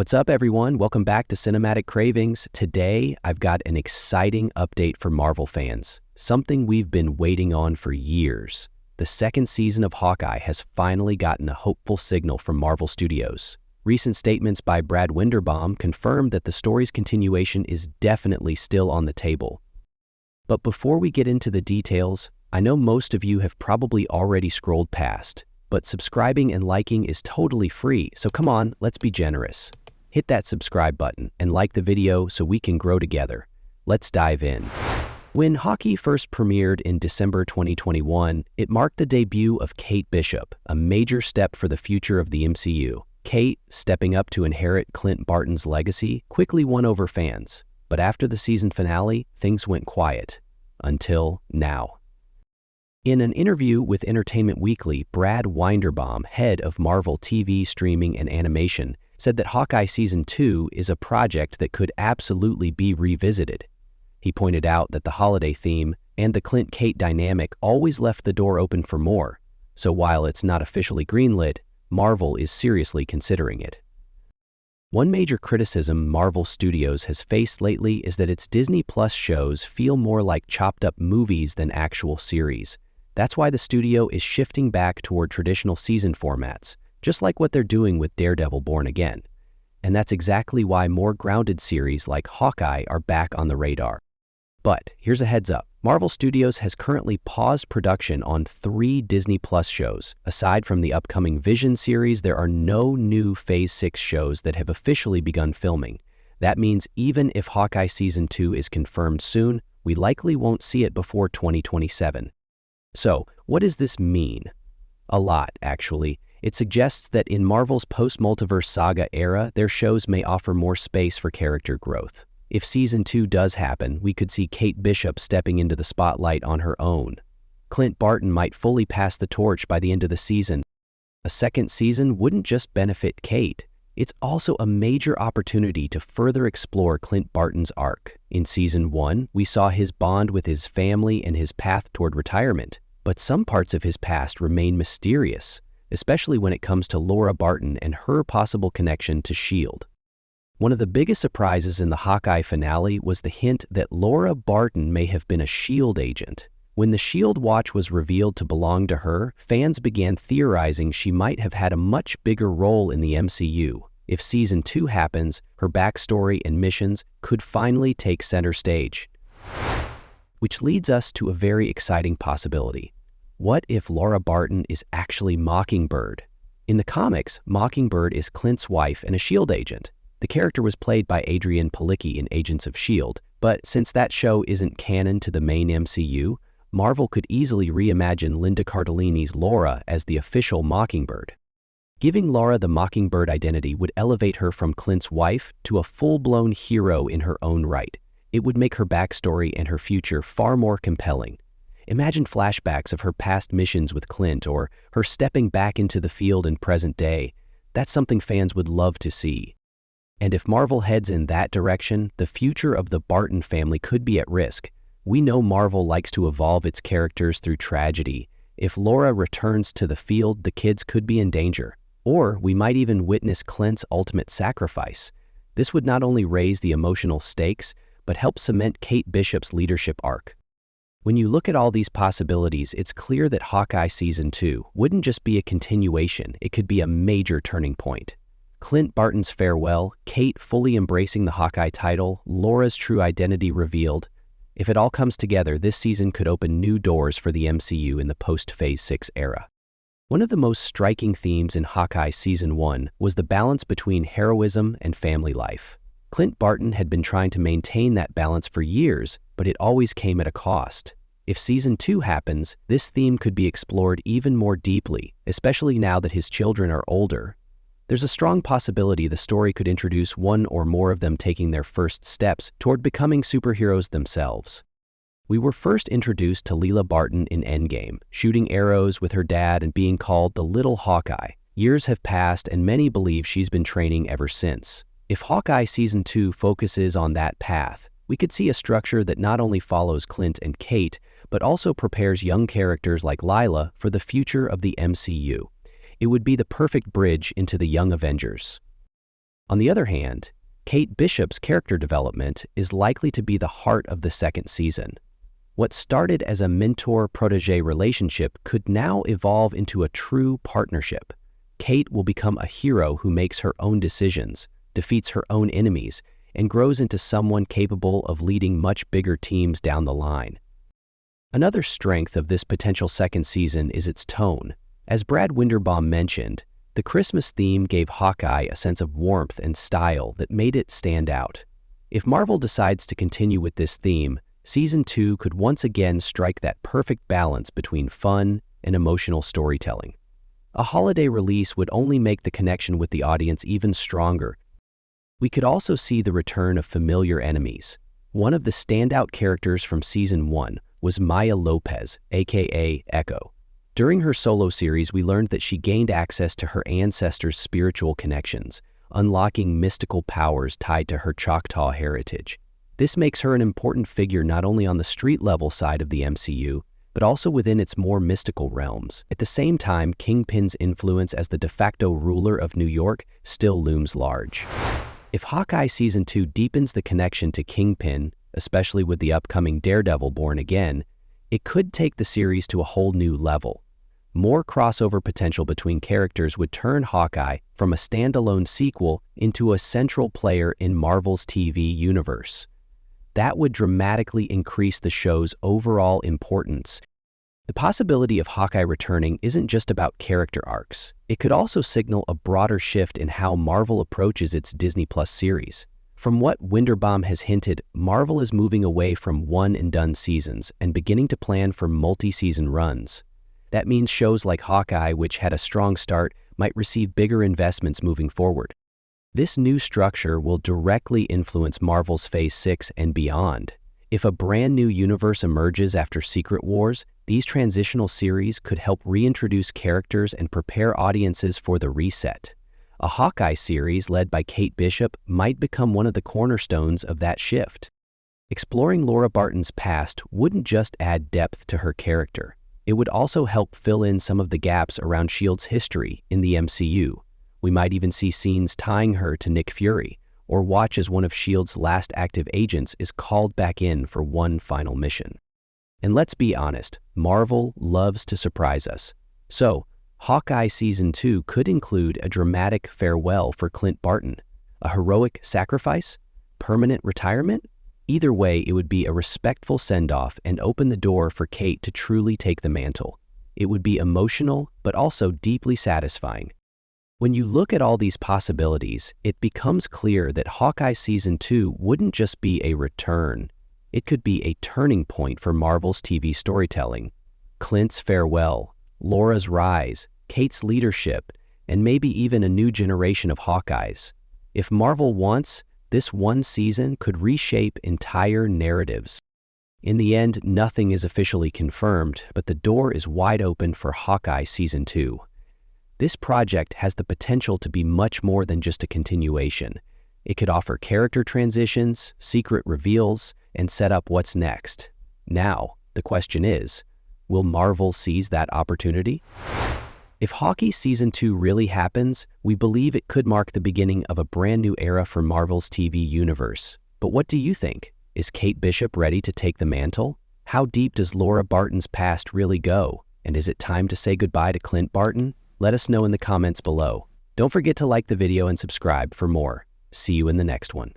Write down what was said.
What's up, everyone? Welcome back to Cinematic Cravings. Today, I've got an exciting update for Marvel fans, something we've been waiting on for years. The second season of Hawkeye has finally gotten a hopeful signal from Marvel Studios. Recent statements by Brad Winderbaum confirmed that the story's continuation is definitely still on the table. But before we get into the details, I know most of you have probably already scrolled past, but subscribing and liking is totally free, so come on, let's be generous. Hit that subscribe button and like the video so we can grow together. Let's dive in. When Hawkeye first premiered in December 2021, it marked the debut of Kate Bishop, a major step for the future of the MCU. Kate, stepping up to inherit Clint Barton's legacy, quickly won over fans. But after the season finale, things went quiet. Until now. In an interview with Entertainment Weekly, Brad Winderbaum, head of Marvel TV streaming and animation, said that Hawkeye Season 2 is a project that could absolutely be revisited. He pointed out that the holiday theme and the Clint-Kate dynamic always left the door open for more, so while it's not officially greenlit, Marvel is seriously considering it. One major criticism Marvel Studios has faced lately is that its Disney Plus shows feel more like chopped-up movies than actual series. That's why the studio is shifting back toward traditional season formats, just like what they're doing with Daredevil Born Again. And that's exactly why more grounded series like Hawkeye are back on the radar. But here's a heads up. Marvel Studios has currently paused production on 3 Disney Plus shows. Aside from the upcoming Vision series, there are no new Phase 6 shows that have officially begun filming. That means even if Hawkeye Season 2 is confirmed soon, we likely won't see it before 2027. So, what does this mean? A lot, actually. It suggests that in Marvel's post-multiverse saga era, their shows may offer more space for character growth. If Season 2 does happen, we could see Kate Bishop stepping into the spotlight on her own. Clint Barton might fully pass the torch by the end of the season. A second season wouldn't just benefit Kate. It's also a major opportunity to further explore Clint Barton's arc. In Season 1, we saw his bond with his family and his path toward retirement, but some parts of his past remain mysterious, especially when it comes to Laura Barton and her possible connection to S.H.I.E.L.D. One of the biggest surprises in the Hawkeye finale was the hint that Laura Barton may have been a S.H.I.E.L.D. agent. When the S.H.I.E.L.D. watch was revealed to belong to her, fans began theorizing she might have had a much bigger role in the MCU. If Season 2 happens, her backstory and missions could finally take center stage. Which leads us to a very exciting possibility. What if Laura Barton is actually Mockingbird? In the comics, Mockingbird is Clint's wife and a S.H.I.E.L.D. agent. The character was played by Adrienne Palicki in Agents of S.H.I.E.L.D., but since that show isn't canon to the main MCU, Marvel could easily reimagine Linda Cardellini's Laura as the official Mockingbird. Giving Laura the Mockingbird identity would elevate her from Clint's wife to a full-blown hero in her own right. It would make her backstory and her future far more compelling. Imagine flashbacks of her past missions with Clint or her stepping back into the field in present day. That's something fans would love to see. And if Marvel heads in that direction, the future of the Barton family could be at risk. We know Marvel likes to evolve its characters through tragedy. If Laura returns to the field, the kids could be in danger. Or we might even witness Clint's ultimate sacrifice. This would not only raise the emotional stakes, but help cement Kate Bishop's leadership arc. When you look at all these possibilities, it's clear that Hawkeye Season 2 wouldn't just be a continuation, it could be a major turning point. Clint Barton's farewell, Kate fully embracing the Hawkeye title, Laura's true identity revealed. If it all comes together, this season could open new doors for the MCU in the post-Phase 6 era. One of the most striking themes in Hawkeye Season 1 was the balance between heroism and family life. Clint Barton had been trying to maintain that balance for years, but it always came at a cost. If Season 2 happens, this theme could be explored even more deeply, especially now that his children are older. There's a strong possibility the story could introduce one or more of them taking their first steps toward becoming superheroes themselves. We were first introduced to Laura Barton in Endgame, shooting arrows with her dad and being called the Little Hawkeye. Years have passed and many believe she's been training ever since. If Hawkeye Season 2 focuses on that path, we could see a structure that not only follows Clint and Kate, but also prepares young characters like Lila for the future of the MCU. It would be the perfect bridge into the Young Avengers. On the other hand, Kate Bishop's character development is likely to be the heart of the second season. What started as a mentor-protege relationship could now evolve into a true partnership. Kate will become a hero who makes her own decisions, defeats her own enemies, and grows into someone capable of leading much bigger teams down the line. Another strength of this potential second season is its tone. As Brad Winderbaum mentioned, the Christmas theme gave Hawkeye a sense of warmth and style that made it stand out. If Marvel decides to continue with this theme, Season 2 could once again strike that perfect balance between fun and emotional storytelling. A holiday release would only make the connection with the audience even stronger. We could also see the return of familiar enemies. One of the standout characters from Season 1 was Maya Lopez, aka Echo. During her solo series, we learned that she gained access to her ancestors' spiritual connections, unlocking mystical powers tied to her Choctaw heritage. This makes her an important figure not only on the street-level side of the MCU, but also within its more mystical realms. At the same time, Kingpin's influence as the de facto ruler of New York still looms large. If Hawkeye Season 2 deepens the connection to Kingpin, especially with the upcoming Daredevil Born Again, it could take the series to a whole new level. More crossover potential between characters would turn Hawkeye from a standalone sequel into a central player in Marvel's TV universe. That would dramatically increase the show's overall importance. The possibility of Hawkeye returning isn't just about character arcs. It could also signal a broader shift in how Marvel approaches its Disney Plus series. From what Winderbaum has hinted, Marvel is moving away from one-and-done seasons and beginning to plan for multi-season runs. That means shows like Hawkeye, which had a strong start, might receive bigger investments moving forward. This new structure will directly influence Marvel's Phase 6 and beyond. If a brand new universe emerges after Secret Wars, these transitional series could help reintroduce characters and prepare audiences for the reset. A Hawkeye series led by Kate Bishop might become one of the cornerstones of that shift. Exploring Laura Barton's past wouldn't just add depth to her character. It would also help fill in some of the gaps around S.H.I.E.L.D.'s history in the MCU. We might even see scenes tying her to Nick Fury, or watch as one of S.H.I.E.L.D.'s last active agents is called back in for one final mission. And let's be honest, Marvel loves to surprise us. So, Hawkeye Season 2 could include a dramatic farewell for Clint Barton, a heroic sacrifice, permanent retirement. Either way, it would be a respectful send-off and open the door for Kate to truly take the mantle. It would be emotional, but also deeply satisfying. When you look at all these possibilities, it becomes clear that Hawkeye Season 2 wouldn't just be a return. It could be a turning point for Marvel's TV storytelling. Clint's farewell, Laura's rise, Kate's leadership, and maybe even a new generation of Hawkeyes. If Marvel wants, this one season could reshape entire narratives. In the end, nothing is officially confirmed, but the door is wide open for Hawkeye Season 2. This project has the potential to be much more than just a continuation. It could offer character transitions, secret reveals, and set up what's next. Now, the question is, will Marvel seize that opportunity? If Hawkeye Season 2 really happens, we believe it could mark the beginning of a brand new era for Marvel's TV universe. But what do you think? Is Kate Bishop ready to take the mantle? How deep does Laura Barton's past really go? And is it time to say goodbye to Clint Barton? Let us know in the comments below. Don't forget to like the video and subscribe for more. See you in the next one.